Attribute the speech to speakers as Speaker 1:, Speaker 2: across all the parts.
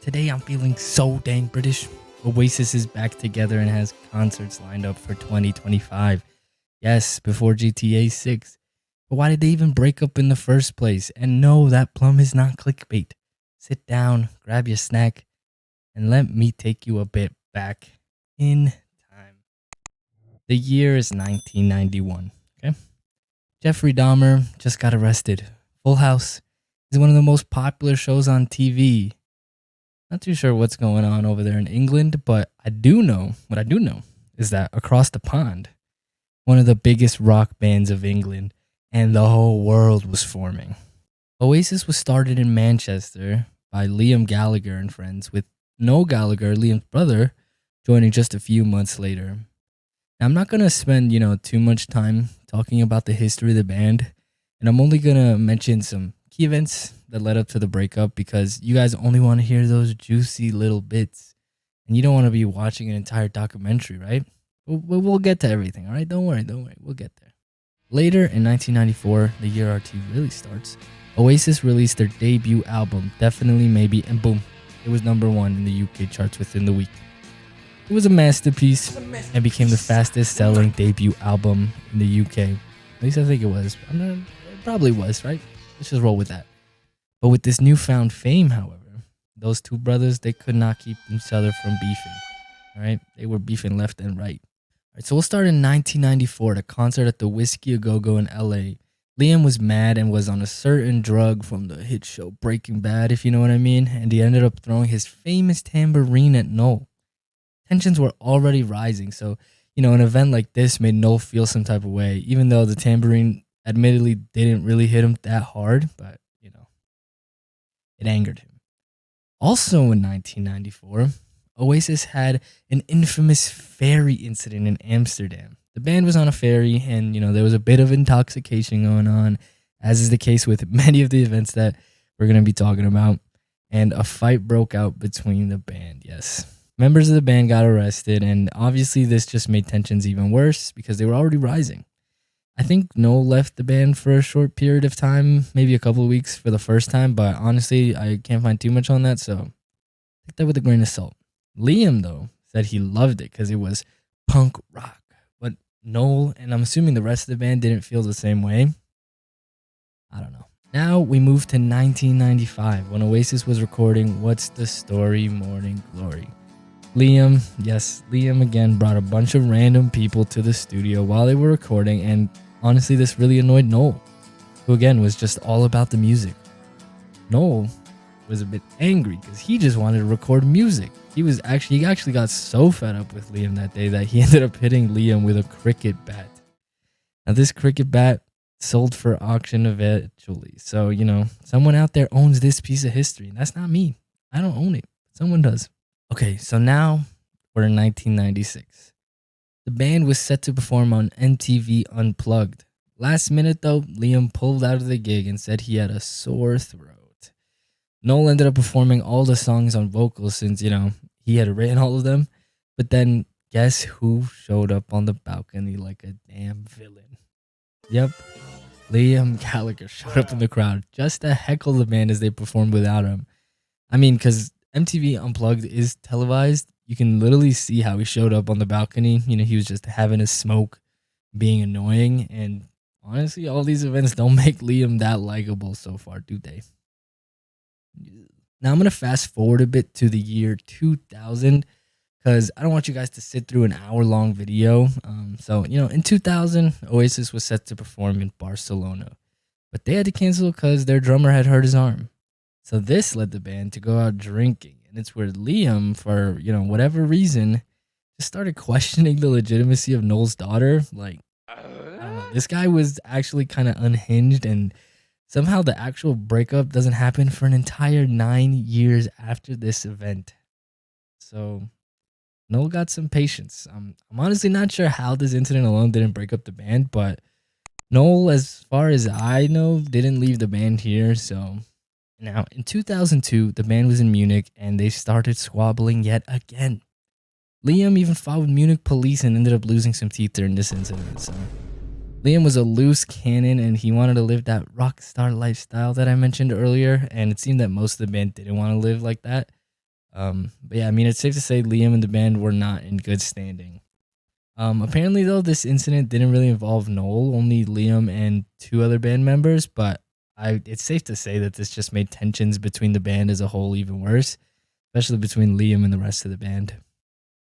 Speaker 1: Today I'm feeling so dang British. Oasis is back together and has concerts lined up for 2025. Yes, before GTA 6. But why did they even break up in the first place? And no, that Plum is not clickbait. Sit down, grab your snack, and let me take you a bit back in time. The year is 1991, okay? Jeffrey Dahmer just got arrested. Full House is one of the most popular shows on TV. Not too sure what's going on over there in England, but what I do know is that across the pond, one of the biggest rock bands of England and the whole world was forming. Oasis was started in Manchester by Liam Gallagher and friends, with Noel Gallagher, Liam's brother, joining just a few months later. Now, I'm not going to spend, too much time talking about the history of the band, and I'm only going to mention some key events that led up to the breakup because you guys only want to hear those juicy little bits, and you don't want to be watching an entire documentary, right? We'll get to everything, all right? Don't worry, we'll get there. Later in 1994, the year our TV really starts, Oasis released their debut album, Definitely Maybe, and boom, it was #1 in the UK charts within the week. It was a masterpiece and became the fastest selling debut album in the UK. At least I think it was. It probably was, right? Let's just roll with that. But with this newfound fame, however, those two brothers, they could not keep each other from beefing. All right? They were beefing left and right. All right, so we'll start in 1994 at a concert at the Whiskey A Go-Go in LA. Liam was mad and was on a certain drug from the hit show Breaking Bad, if you know what I mean, and he ended up throwing his famous tambourine at Noel. Tensions were already rising, so, an event like this made Noel feel some type of way, even though the tambourine admittedly didn't really hit him that hard, but, it angered him. Also in 1994, Oasis had an infamous ferry incident in Amsterdam. The band was on a ferry and, there was a bit of intoxication going on, as is the case with many of the events that we're going to be talking about. And a fight broke out between the band, yes. Members of the band got arrested, and obviously this just made tensions even worse because they were already rising. I think Noel left the band for a short period of time, maybe a couple of weeks for the first time, but honestly, I can't find too much on that, so take that with a grain of salt. Liam, though, said he loved it because it was punk rock, but Noel, and I'm assuming the rest of the band, didn't feel the same way. I don't know. Now we move to 1995 when Oasis was recording What's the Story Morning Glory. Liam again brought a bunch of random people to the studio while they were recording, and honestly this really annoyed Noel, who again was just all about the music. Noel was a bit angry because he just wanted to record music. He actually got so fed up with Liam that day that he ended up hitting Liam with a cricket bat. Now this cricket bat sold for auction eventually, so someone out there owns this piece of history, and that's not me. I don't own it. Someone does. Okay, so now we're in 1996. The band was set to perform on MTV Unplugged. Last minute, though, Liam pulled out of the gig and said he had a sore throat. Noel ended up performing all the songs on vocals since, he had written all of them. But then, guess who showed up on the balcony like a damn villain? Yep, Liam Gallagher showed up in the crowd just to heckle the band as they performed without him. I mean, because MTV Unplugged is televised. You can literally see how he showed up on the balcony. He was just having a smoke, being annoying. And honestly, all these events don't make Liam that likable so far, do they? Now I'm going to fast forward a bit to the year 2000 because I don't want you guys to sit through an hour-long video. So, in 2000, Oasis was set to perform in Barcelona. But they had to cancel because their drummer had hurt his arm. So this led the band to go out drinking, and it's where Liam, for, whatever reason, just started questioning the legitimacy of Noel's daughter. Like, I don't know, this guy was actually kind of unhinged, and somehow the actual breakup doesn't happen for an entire 9 years after this event. So Noel got some patience. I'm honestly not sure how this incident alone didn't break up the band, but Noel, as far as I know, didn't leave the band here, so... Now, in 2002, the band was in Munich and they started squabbling yet again. Liam even fought with Munich police and ended up losing some teeth during this incident. So, Liam was a loose cannon and he wanted to live that rock star lifestyle that I mentioned earlier, and it seemed that most of the band didn't want to live like that. But yeah, I mean, it's safe to say Liam and the band were not in good standing. Apparently, though, this incident didn't really involve Noel, only Liam and two other band members. But it's safe to say that this just made tensions between the band as a whole even worse, especially between Liam and the rest of the band.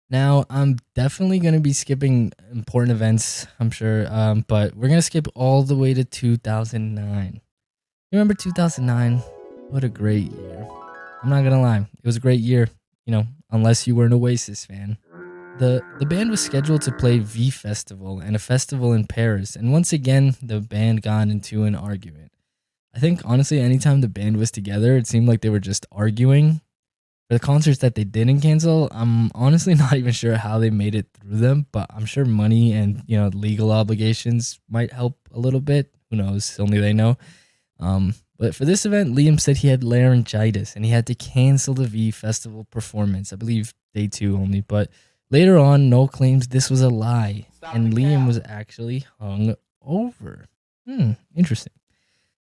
Speaker 1: Now, I'm definitely going to be skipping important events, I'm sure, but we're going to skip all the way to 2009. You remember 2009? What a great year. I'm not going to lie. It was a great year, unless you were an Oasis fan. The band was scheduled to play V Festival and a festival in Paris, and once again, the band got into an argument. I think, honestly, anytime the band was together, it seemed like they were just arguing. For the concerts that they didn't cancel, I'm honestly not even sure how they made it through them, but I'm sure money and, legal obligations might help a little bit. Who knows? Only they know. But for this event, Liam said he had laryngitis and he had to cancel the V Festival performance. I believe day 2 only, but later on, Noel claims this was a lie and Liam was actually hung over. Interesting.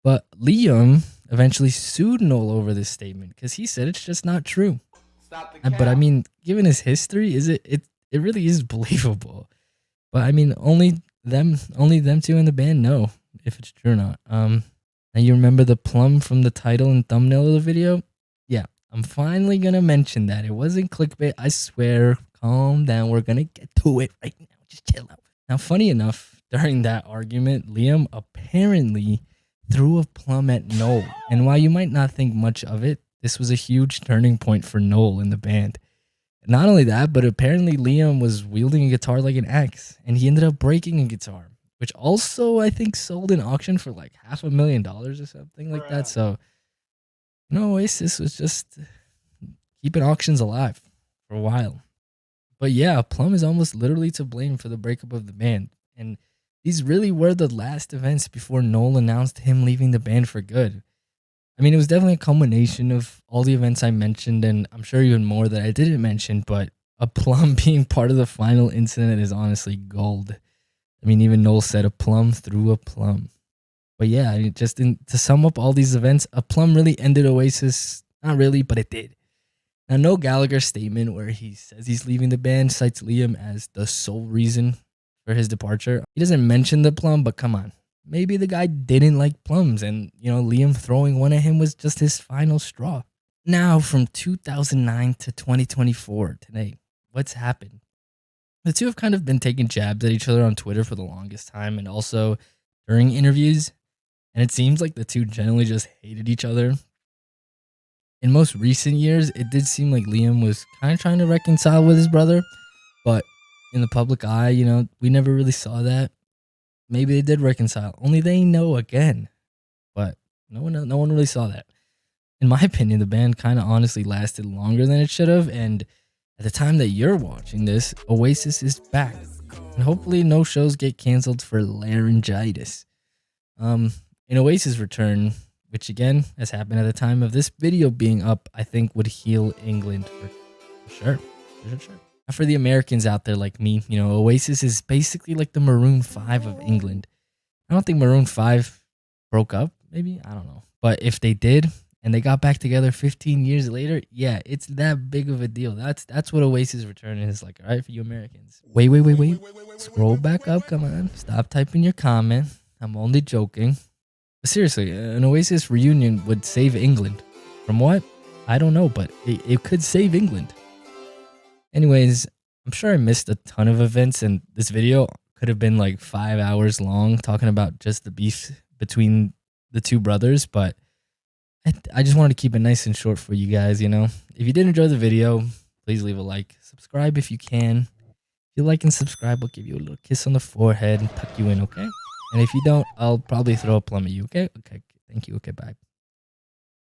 Speaker 1: But Liam eventually sued Noel over this statement because he said it's just not true. But I mean, given his history, it really is believable. But I mean, only them two in the band know if it's true or not. And you remember the plum from the title and thumbnail of the video? Yeah, I'm finally gonna mention that. It wasn't clickbait, I swear. Calm down, we're gonna get to it right now. Just chill out. Now, funny enough, during that argument, Liam apparently threw a plum at Noel. And while you might not think much of it, this was a huge turning point for Noel in the band. Not only that, but apparently Liam was wielding a guitar like an axe, and he ended up breaking a guitar, which also I think sold in auction for like $500,000 or something like that. So, Oasis was just keeping auctions alive for a while. But yeah, Plum is almost literally to blame for the breakup of the band. And these really were the last events before Noel announced him leaving the band for good. I mean, it was definitely a culmination of all the events I mentioned, and I'm sure even more that I didn't mention, but a plum being part of the final incident is honestly gold. I mean, even Noel said a plum threw a plum. But yeah, I mean, to sum up all these events, a plum really ended Oasis. Not really, but it did. Now, Noel Gallagher's statement where he says he's leaving the band cites Liam as the sole reason for his departure. He doesn't mention the plum, but come on. Maybe the guy didn't like plums and, Liam throwing one at him was just his final straw. Now, from 2009 to 2024, today, what's happened? The two have kind of been taking jabs at each other on Twitter for the longest time and also during interviews. And it seems like the two generally just hated each other. In most recent years, it did seem like Liam was kind of trying to reconcile with his brother, but in the public eye, we never really saw that. Maybe they did reconcile. Only they know again. But no one really saw that. In my opinion, the band kind of honestly lasted longer than it should have. And at the time that you're watching this, Oasis is back. And hopefully no shows get canceled for laryngitis. In Oasis Return, which again has happened at the time of this video being up, I think would heal England for sure. For sure. For the Americans out there like me, Oasis is basically like the Maroon 5 of England. I don't think Maroon 5 broke up, maybe? I don't know. But if they did, and they got back together 15 years later, yeah, it's that big of a deal. That's what Oasis Return is like, all right, for you Americans. Wait. Scroll back up, come on. Stop typing your comment. I'm only joking. But seriously, an Oasis reunion would save England. From what? I don't know, but it could save England. Anyways, I'm sure I missed a ton of events, and this video could have been like 5 hours long talking about just the beef between the two brothers, but I just wanted to keep it nice and short for you guys, If you did enjoy the video, please leave a like. Subscribe if you can. If you like and subscribe, I'll give you a little kiss on the forehead and tuck you in, okay? And if you don't, I'll probably throw a plum at you, okay? Okay, thank you. Okay, bye.